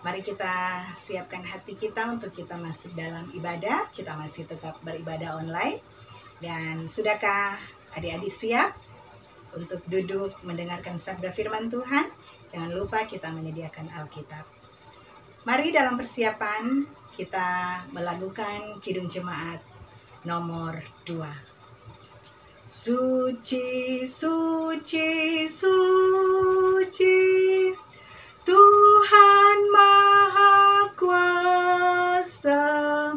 Mari kita siapkan hati kita untuk kita masuk dalam ibadah. Kita masih tetap beribadah online. Dan sudahkah adik-adik siap untuk duduk mendengarkan sabda firman Tuhan? Jangan lupa kita menyediakan Alkitab. Mari dalam persiapan kita melakukan Kidung Jemaat nomor 2. Suci, suci, suci, Tuhan Maha Kuasa,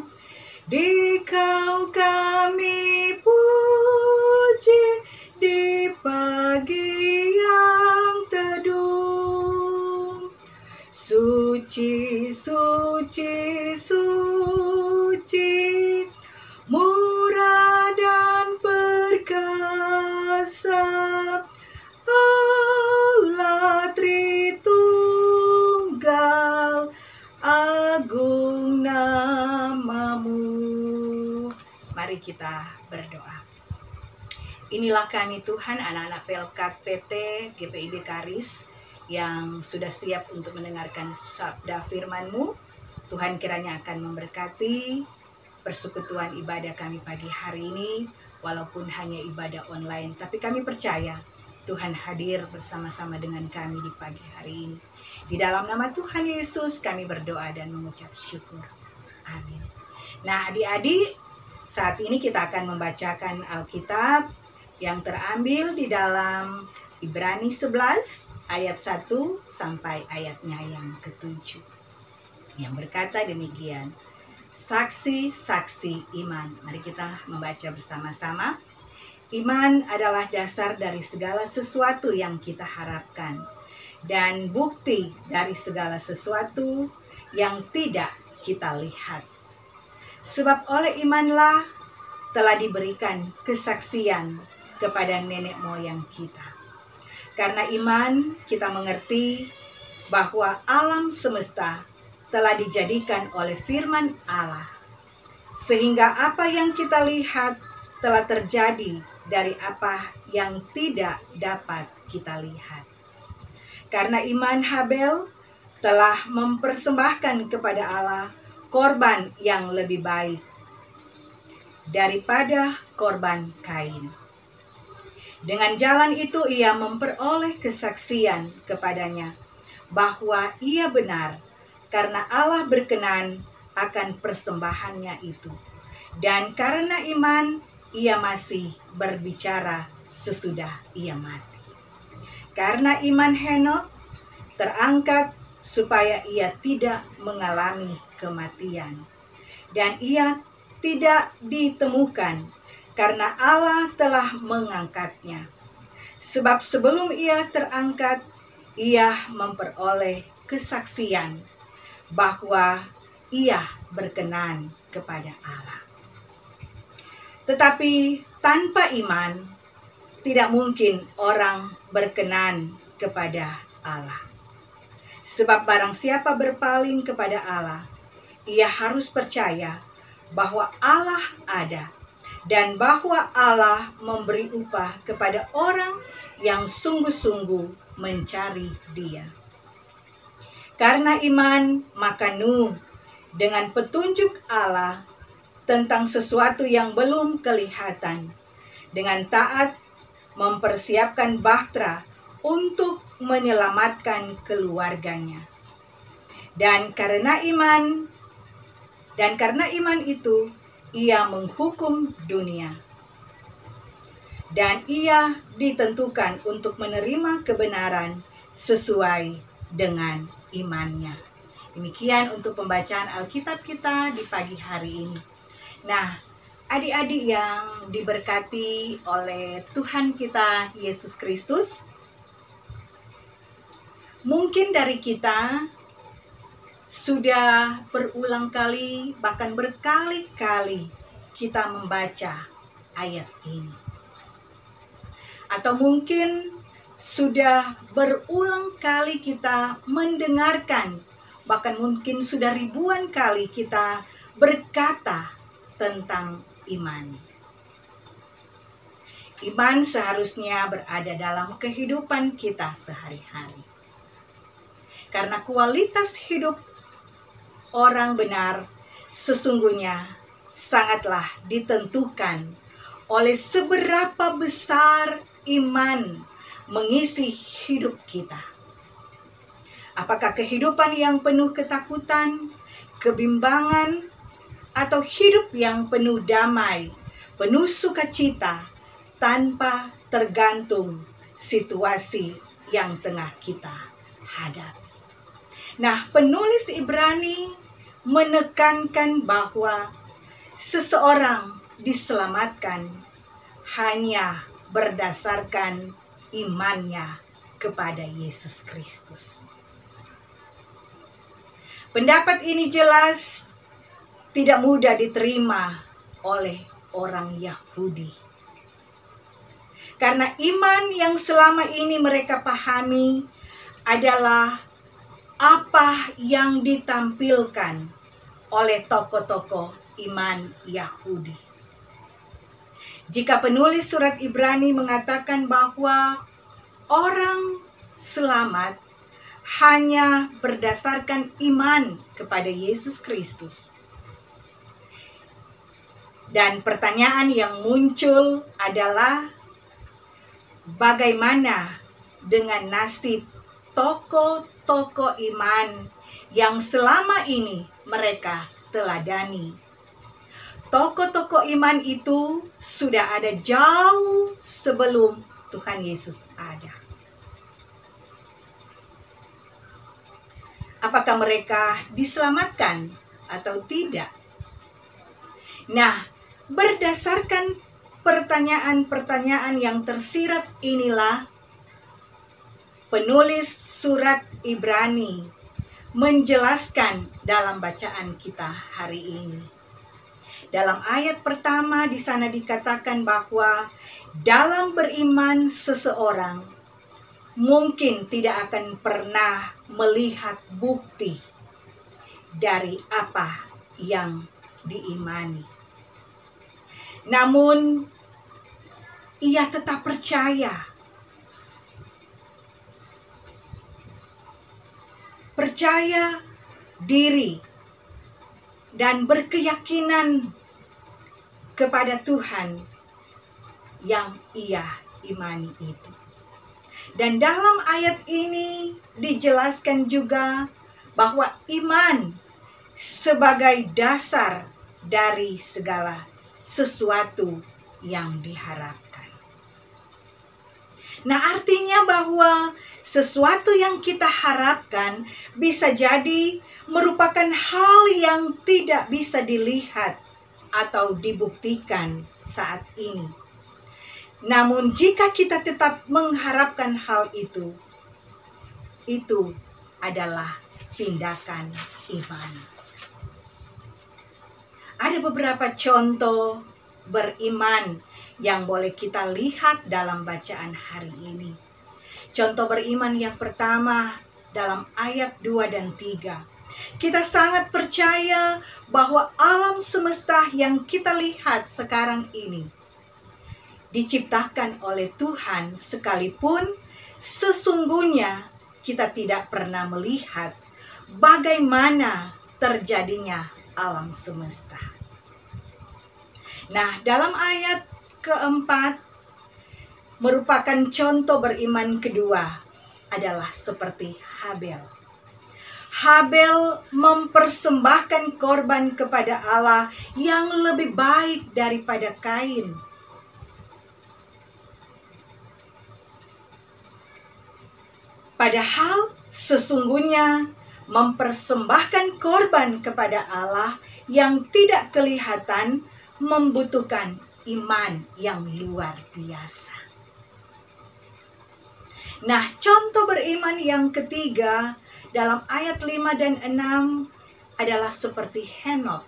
Dikau kami puji di pagi yang teduh. Suci, suci, suci, murah dan perkasa, Allah Tritunggal, agung namamu. Mari kita berdoa. Inilah kami Tuhan, anak-anak Pelkat PT GPIB Karis yang sudah siap untuk mendengarkan sabda firman-Mu. Tuhan kiranya akan memberkati persekutuan ibadah kami pagi hari ini, walaupun hanya ibadah online. Tapi kami percaya Tuhan hadir bersama-sama dengan kami di pagi hari ini. Di dalam nama Tuhan Yesus kami berdoa dan mengucap syukur. Amin. Nah, adik-adik, saat ini kita akan membacakan Alkitab yang terambil di dalam Ibrani 11 ayat 1 sampai ayatnya yang ke-7. Yang berkata demikian, saksi-saksi iman. Mari kita membaca bersama-sama. Iman adalah dasar dari segala sesuatu yang kita harapkan dan bukti dari segala sesuatu yang tidak kita lihat. Sebab oleh imanlah telah diberikan kesaksian kepada nenek moyang kita. Karena iman kita mengerti bahwa alam semesta telah dijadikan oleh firman Allah, sehingga apa yang kita lihat telah terjadi dari apa yang tidak dapat kita lihat. Karena iman Habel telah mempersembahkan kepada Allah korban yang lebih baik daripada korban Kain. Dengan jalan itu ia memperoleh kesaksian kepadanya bahwa ia benar, karena Allah berkenan akan persembahannya itu. Dan karena iman, ia masih berbicara sesudah ia mati. Karena iman Henokh terangkat supaya ia tidak mengalami kematian. Dan ia tidak ditemukan karena Allah telah mengangkatnya. Sebab sebelum ia terangkat, ia memperoleh kesaksian bahwa ia berkenan kepada Allah. Tetapi tanpa iman, tidak mungkin orang berkenan kepada Allah. Sebab barang siapa berpaling kepada Allah, ia harus percaya bahwa Allah ada, dan bahwa Allah memberi upah kepada orang yang sungguh-sungguh mencari Dia. Karena iman, maka Nuh dengan petunjuk Allah tentang sesuatu yang belum kelihatan, dengan taat mempersiapkan bahtera untuk menyelamatkan keluarganya. Dan karena iman itu, ia menghukum dunia. Dan ia ditentukan untuk menerima kebenaran sesuai dengan imannya. Demikian untuk pembacaan Alkitab kita di pagi hari ini. Nah, adik-adik yang diberkati oleh Tuhan kita Yesus Kristus, mungkin dari kita sudah berulang kali, bahkan berkali-kali kita membaca ayat ini. Atau mungkin sudah berulang kali kita mendengarkan, bahkan mungkin sudah ribuan kali kita berkata tentang iman. Iman seharusnya berada dalam kehidupan kita sehari-hari. Karena kualitas hidup orang benar sesungguhnya sangatlah ditentukan oleh seberapa besar iman mengisi hidup kita. Apakah kehidupan yang penuh ketakutan, kebimbangan, atau hidup yang penuh damai, penuh sukacita, tanpa tergantung situasi yang tengah kita hadapi. Nah, penulis Ibrani menekankan bahwa seseorang diselamatkan hanya berdasarkan imannya kepada Yesus Kristus. Pendapat ini jelas tidak mudah diterima oleh orang Yahudi. Karena iman yang selama ini mereka pahami adalah apa yang ditampilkan oleh tokoh-tokoh iman Yahudi. Jika penulis surat Ibrani mengatakan bahwa orang selamat hanya berdasarkan iman kepada Yesus Kristus. Dan pertanyaan yang muncul adalah bagaimana dengan nasib tokoh-tokoh iman yang selama ini mereka teladani. Tokoh-tokoh iman itu sudah ada jauh sebelum Tuhan Yesus ada. Apakah mereka diselamatkan atau tidak? Nah, berdasarkan pertanyaan-pertanyaan yang tersirat inilah penulis surat Ibrani menjelaskan dalam bacaan kita hari ini. Dalam ayat pertama di sana dikatakan bahwa dalam beriman seseorang mungkin tidak akan pernah melihat bukti dari apa yang diimani. Namun, ia tetap percaya diri dan berkeyakinan kepada Tuhan yang ia imani itu. Dan dalam ayat ini dijelaskan juga bahwa iman sebagai dasar dari segala sesuatu yang diharapkan. Nah, artinya bahwa sesuatu yang kita harapkan bisa jadi merupakan hal yang tidak bisa dilihat atau dibuktikan saat ini. Namun jika kita tetap mengharapkan hal itu adalah tindakan iman. Ada beberapa contoh beriman yang boleh kita lihat dalam bacaan hari ini. Contoh beriman yang pertama dalam ayat 2 dan 3. Kita sangat percaya bahwa alam semesta yang kita lihat sekarang ini diciptakan oleh Tuhan, sekalipun sesungguhnya kita tidak pernah melihat bagaimana terjadinya alam semesta. Nah, dalam ayat keempat merupakan contoh beriman kedua adalah seperti Habel. Habel mempersembahkan korban kepada Allah yang lebih baik daripada Kain. Padahal sesungguhnya mempersembahkan korban kepada Allah yang tidak kelihatan membutuhkan iman yang luar biasa. Nah, contoh beriman yang ketiga dalam ayat 5 dan 6 adalah seperti Henokh.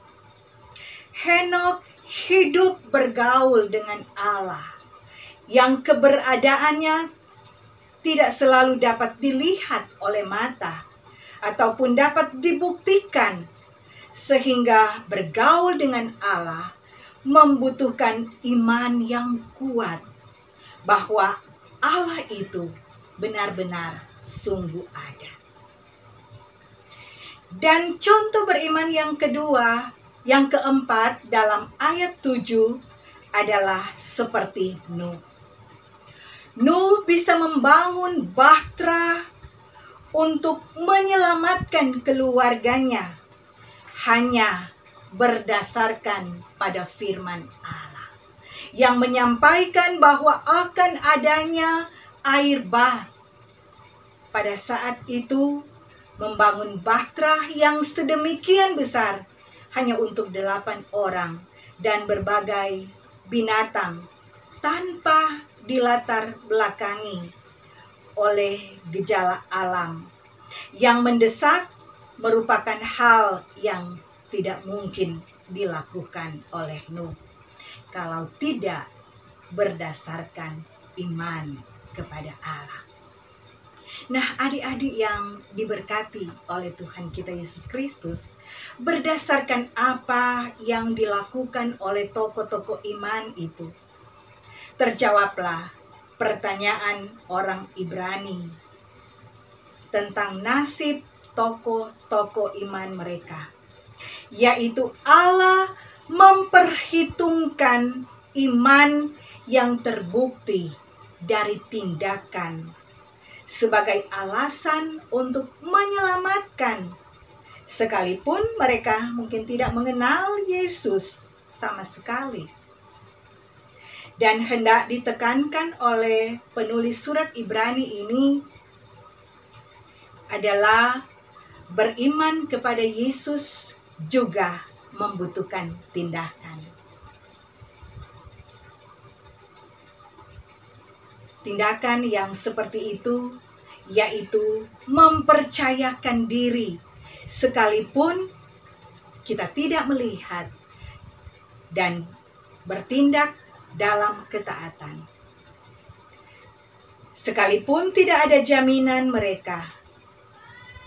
Henokh hidup bergaul dengan Allah yang keberadaannya tidak selalu dapat dilihat oleh mata ataupun dapat dibuktikan, sehingga bergaul dengan Allah membutuhkan iman yang kuat bahwa Allah itu benar-benar sungguh ada. Dan contoh beriman yang kedua, yang keempat dalam ayat 7 adalah seperti Nuh. Nuh bisa membangun bahtera untuk menyelamatkan keluarganya hanya berdasarkan pada firman Allah yang menyampaikan bahwa akan adanya air bah. Pada saat itu membangun bahtera yang sedemikian besar hanya untuk 8 orang dan berbagai binatang tanpa dilatar belakangi oleh gejala alam yang mendesak merupakan hal yang tidak mungkin dilakukan oleh Nuh kalau tidak berdasarkan iman kepada Allah. Nah, adik-adik yang diberkati oleh Tuhan kita Yesus Kristus, berdasarkan apa yang dilakukan oleh tokoh-tokoh iman itu, terjawablah pertanyaan orang Ibrani tentang nasib tokoh-tokoh iman mereka, yaitu Allah memperhitungkan iman yang terbukti dari tindakan sebagai alasan untuk menyelamatkan, sekalipun mereka mungkin tidak mengenal Yesus sama sekali. Dan hendak ditekankan oleh penulis surat Ibrani ini adalah beriman kepada Yesus juga membutuhkan tindakan. Tindakan yang seperti itu yaitu mempercayakan diri sekalipun kita tidak melihat dan bertindak dalam ketaatan. Sekalipun tidak ada jaminan mereka,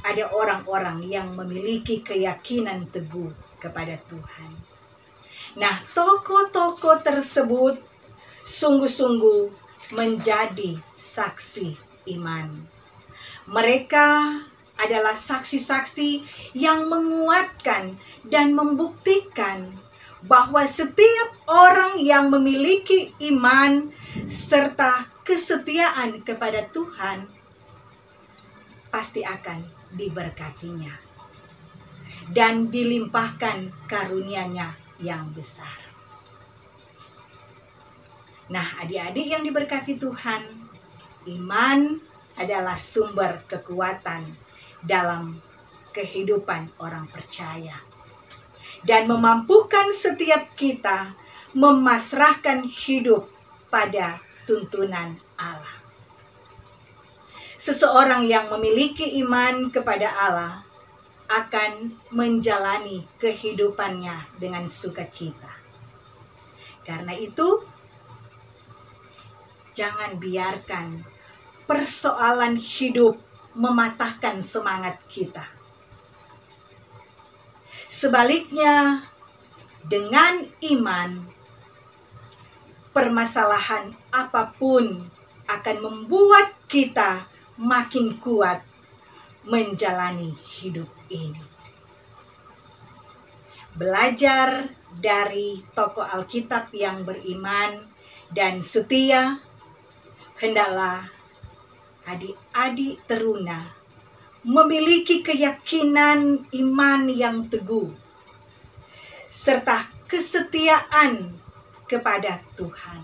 ada orang-orang yang memiliki keyakinan teguh kepada Tuhan. Nah, tokoh-tokoh tersebut sungguh-sungguh menjadi saksi iman. Mereka adalah saksi-saksi yang menguatkan dan membuktikan bahwa setiap orang yang memiliki iman serta kesetiaan kepada Tuhan pasti akan diberkatinya dan dilimpahkan karunia-Nya yang besar. Nah, adik-adik yang diberkati Tuhan, iman adalah sumber kekuatan dalam kehidupan orang percaya dan memampukan setiap kita memasrahkan hidup pada tuntunan Allah. Seseorang yang memiliki iman kepada Allah akan menjalani kehidupannya dengan sukacita. Karena itu, jangan biarkan persoalan hidup mematahkan semangat kita. Sebaliknya, dengan iman, permasalahan apapun akan membuat kita makin kuat menjalani hidup ini. Belajar dari tokoh Alkitab yang beriman dan setia, hendaklah adik-adik teruna memiliki keyakinan iman yang teguh serta kesetiaan kepada Tuhan.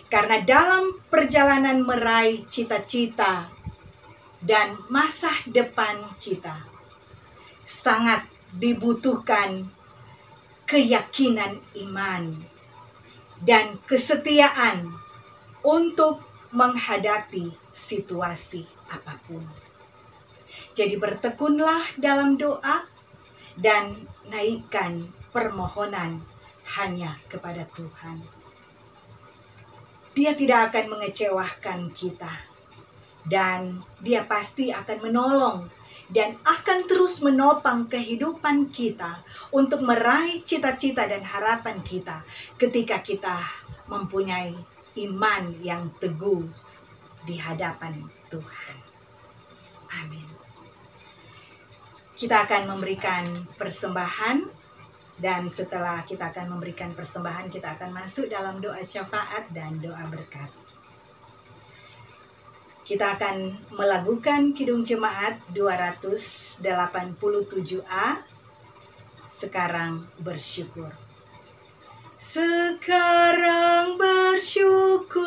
Karena dalam perjalanan meraih cita-cita dan masa depan kita sangat dibutuhkan keyakinan iman dan kesetiaan untuk menghadapi situasi apapun. Jadi bertekunlah dalam doa dan naikkan permohonan hanya kepada Tuhan. Dia tidak akan mengecewakan kita dan Dia pasti akan menolong dan akan terus menopang kehidupan kita untuk meraih cita-cita dan harapan kita ketika kita mempunyai iman yang teguh di hadapan Tuhan. Amin. Kita akan memberikan persembahan, dan setelah kita akan memberikan persembahan, kita akan masuk dalam doa syafaat dan doa berkat. Kita akan melakukan Kidung Jemaat 287A. Sekarang bersyukur. Sekarang bersyukur,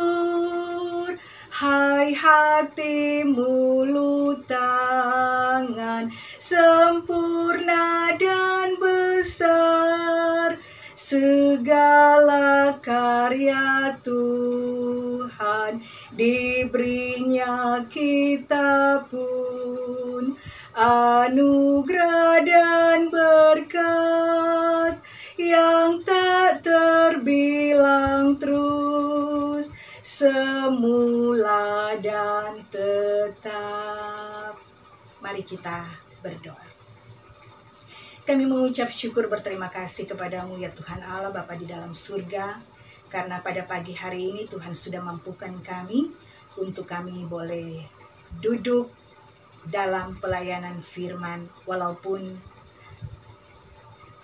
hai hati, mulut, tangan, sempurna dan besar segala karya Tuhan, diberinya kita pun anugerah dan berkat yang tak terbilang, terus, semula dan tetap. Mari kita berdoa. Kami mengucap syukur berterima kasih kepadamu ya Tuhan Allah Bapa di dalam surga, karena pada pagi hari ini Tuhan sudah mampukan kami untuk kami boleh duduk dalam pelayanan firman, walaupun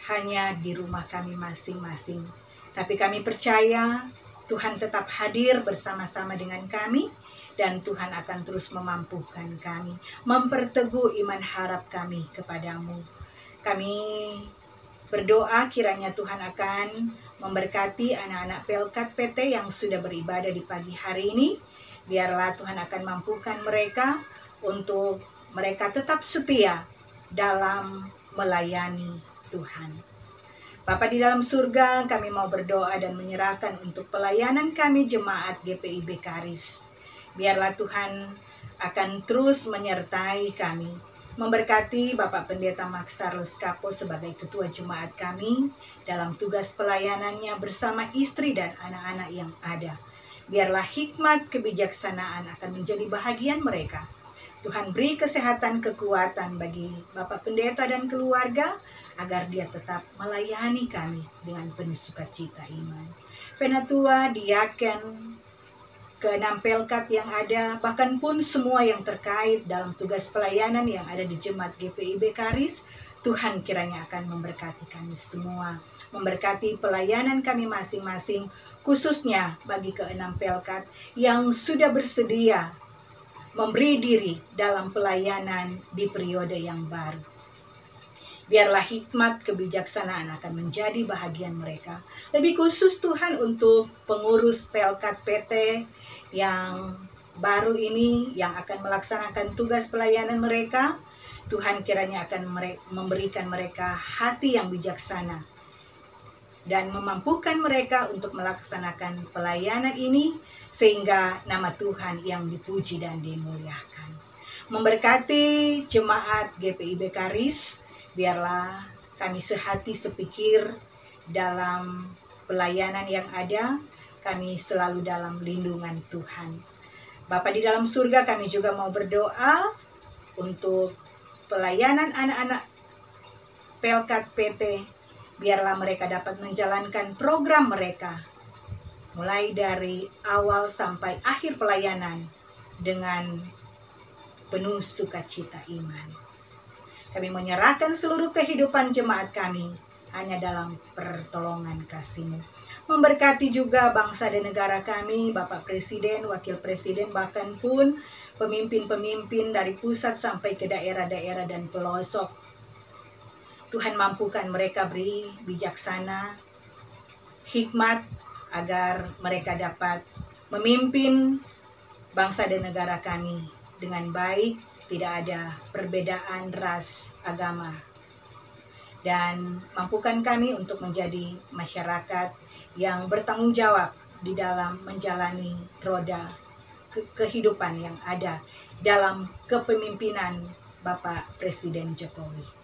hanya di rumah kami masing-masing. Tapi kami percaya Tuhan tetap hadir bersama-sama dengan kami, dan Tuhan akan terus memampukan kami, memperteguh iman harap kami kepadamu. Kami berdoa kiranya Tuhan akan memberkati anak-anak Pelkat PT yang sudah beribadah di pagi hari ini. Biarlah Tuhan akan mampukan mereka untuk mereka tetap setia dalam melayani Tuhan. Bapa di dalam surga, kami mau berdoa dan menyerahkan untuk pelayanan kami jemaat GPIB Karis. Biarlah Tuhan akan terus menyertai kami, memberkati Bapak Pendeta Maksar Leskapo sebagai ketua jemaat kami dalam tugas pelayanannya bersama istri dan anak-anak yang ada. Biarlah hikmat kebijaksanaan akan menjadi bahagian mereka. Tuhan beri kesehatan, kekuatan bagi Bapak Pendeta dan keluarga, agar dia tetap melayani kami dengan penuh sukacita iman. Penatua, diaken, ke-6 Pelkat yang ada, bahkan pun semua yang terkait dalam tugas pelayanan yang ada di Jemaat GPIB Karis, Tuhan kiranya akan memberkati kami semua, memberkati pelayanan kami masing-masing, khususnya bagi ke-6 Pelkat yang sudah bersedia memberi diri dalam pelayanan di periode yang baru. Biarlah hikmat kebijaksanaan akan menjadi bahagian mereka. Lebih khusus Tuhan untuk pengurus Pelkat PT yang baru ini, yang akan melaksanakan tugas pelayanan mereka. Tuhan kiranya akan memberikan mereka hati yang bijaksana dan memampukan mereka untuk melaksanakan pelayanan ini, sehingga nama Tuhan yang dipuji dan dimuliakan. Memberkati jemaat GPIB Karis, biarlah kami sehati sepikir dalam pelayanan yang ada, kami selalu dalam lindungan Tuhan. Bapa di dalam surga, kami juga mau berdoa untuk pelayanan anak-anak Pelkat PT, biarlah mereka dapat menjalankan program mereka, mulai dari awal sampai akhir pelayanan dengan penuh sukacita iman. Kami menyerahkan seluruh kehidupan jemaat kami hanya dalam pertolongan kasih-Mu. Memberkati juga bangsa dan negara kami, Bapak Presiden, Wakil Presiden, bahkan pun pemimpin-pemimpin dari pusat sampai ke daerah-daerah dan pelosok. Tuhan mampukan mereka beri bijaksana, hikmat, agar mereka dapat memimpin bangsa dan negara kami dengan baik, tidak ada perbedaan ras, agama. Dan mampukan kami untuk menjadi masyarakat yang bertanggung jawab di dalam menjalani roda kehidupan yang ada dalam kepemimpinan Bapak Presiden Jokowi.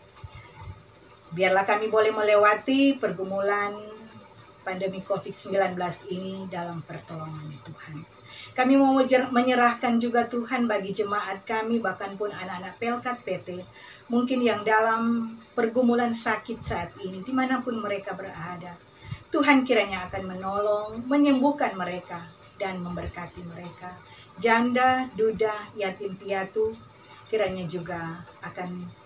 Biarlah kami boleh melewati pergumulan pandemi COVID-19 ini dalam pertolongan Tuhan. Kami mau menyerahkan juga Tuhan bagi jemaat kami, bahkan pun anak-anak Pelkat PT, mungkin yang dalam pergumulan sakit saat ini, dimanapun mereka berada. Tuhan kiranya akan menolong, menyembuhkan mereka, dan memberkati mereka. Janda, duda, yatim piatu, kiranya juga akan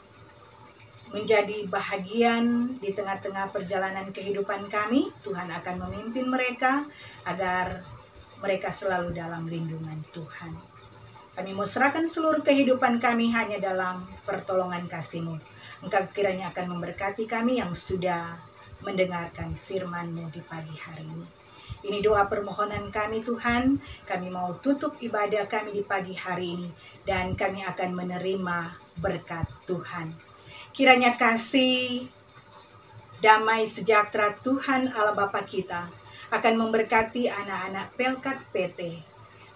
menjadi bahagian di tengah-tengah perjalanan kehidupan kami. Tuhan akan memimpin mereka agar mereka selalu dalam lindungan Tuhan. Kami mau serahkan seluruh kehidupan kami hanya dalam pertolongan kasih-Mu. Engkau kiranya akan memberkati kami yang sudah mendengarkan firman-Mu di pagi hari ini. Ini doa permohonan kami Tuhan. Kami mau tutup ibadah kami di pagi hari ini. Dan kami akan menerima berkat Tuhan. Kiranya kasih, damai, sejahtera Tuhan Allah Bapa kita akan memberkati anak-anak Pelkat PT.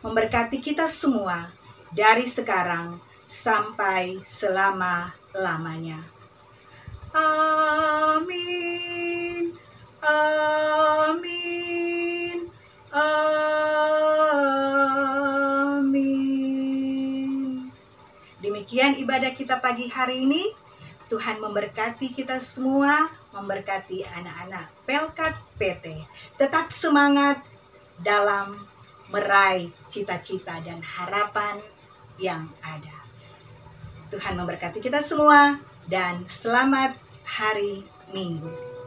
Memberkati kita semua dari sekarang sampai selama-lamanya. Amin. Amin. Amin. Demikian ibadah kita pagi hari ini. Tuhan memberkati kita semua, memberkati anak-anak Pelkat PT. Tetap semangat dalam meraih cita-cita dan harapan yang ada. Tuhan memberkati kita semua dan selamat hari Minggu.